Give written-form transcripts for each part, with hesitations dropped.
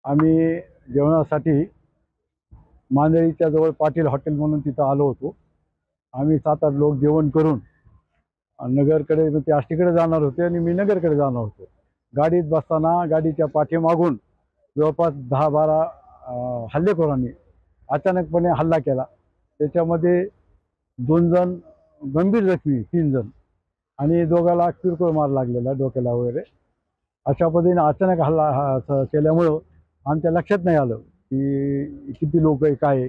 आम्ही जेवणासाठी मांदळीच्या जवळ पाटील हॉटेल म्हणून तिथं आलो होतो। आम्ही 7-8 लोक जेवण करून नगरकडे ते आष्टीकडे जाणार होते आणि मी नगरकडे जाणार होतो। गाडीत बसताना गाडीच्या पाठीमागून जवळपास 10-12 हल्लेखोरांनी अचानकपणे हल्ला केला। त्याच्यामध्ये 2 जण गंभीर जखमी, 3 जण आणि दोघाला किरकोळ मार लागलेला डोक्याला वगैरे। अशा पद्धतीने अचानक हल्ला केल्यामुळं आमच्या लक्षात नाही आलं की किती लोक आहे काय आहे।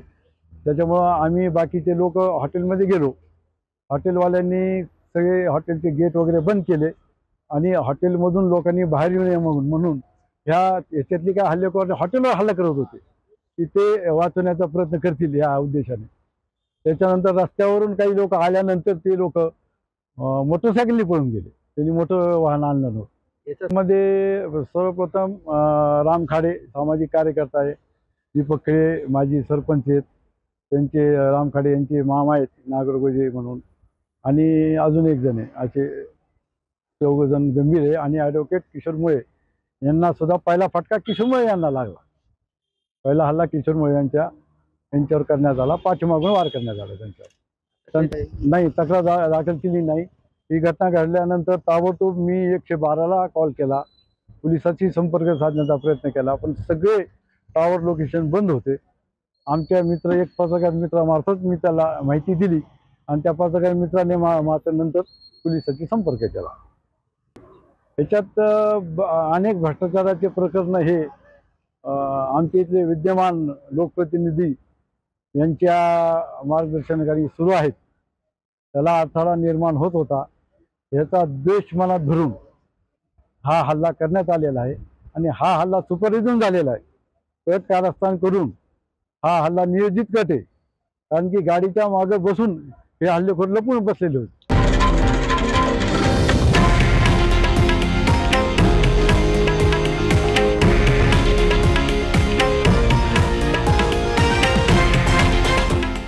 त्याच्यामुळं आम्ही बाकीचे लोक हॉटेलमध्ये गेलो। हॉटेलवाल्यांनी सगळे हॉटेलचे गेट वगैरे बंद केले आणि हॉटेलमधून लोकांनी बाहेर येऊ नये म्हणून याच्यातली काय हल्लेखोर हॉटेलवर हल्ला करत होते की ते वाचवण्याचा प्रयत्न करतील या उद्देशाने। त्याच्यानंतर रस्त्यावरून काही लोक आल्यानंतर ते लोक मोटरसायकलने पळून गेले। त्यांनी मोठं वाहन आणलं नव्हतं। याच्यामध्ये सर्वप्रथम राम खाडे सामाजिक कार्यकर्ता आहे, दीपक खेळे माजी सरपंच आहेत, त्यांचे राम खाडे यांचे मामा आहेत नागरगोजे म्हणून, आणि अजून एक जण आहे। असे 4 जण गंभीर आहे आणि ॲडव्होकेट किशोर मुळे यांना सुद्धा पहिला फटका किशोर मुळे यांना लागला। पहिला हल्ला किशोर मुळे यांच्यावर करण्यात आला, पाठीमागून वार करण्यात आला त्यांच्यावर। नाही, तक्रार दाखल केली नाही। ही घटना घडल्यानंतर ताबडतोब मी 112ला कॉल केला, पोलिसांशी संपर्क साधण्याचा प्रयत्न केला, पण सगळे टावर लोकेशन बंद होते। आमच्या एक पत्रकार मित्रामार्फत मी त्याला माहिती दिली आणि त्या पत्रकार मित्राने नंतर पोलिसांशी संपर्क केला। याच्यात अनेक भ्रष्टाचाराचे प्रकरण हे आमचे इथले विद्यमान लोकप्रतिनिधी यांच्या मार्गदर्शनाखाली सुरू आहेत। त्याला अडथळा निर्माण होत होता। याचा द्वेष मनात धरून हा हल्ला करण्यात आलेला आहे आणि हा हल्ला सुपरविजन झालेला आहे। कट कारस्थान करून हा हल्ला नियोजित कट आहे, कारण की गाडीच्या मागे बसून हे हल्लेखोर लपून बसलेले होते।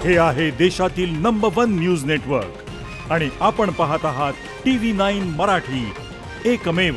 हे आहे देशातील नंबर 1 न्यूज नेटवर्क आणि आपण पाहत आहात TV9 मराठी, एकमेव।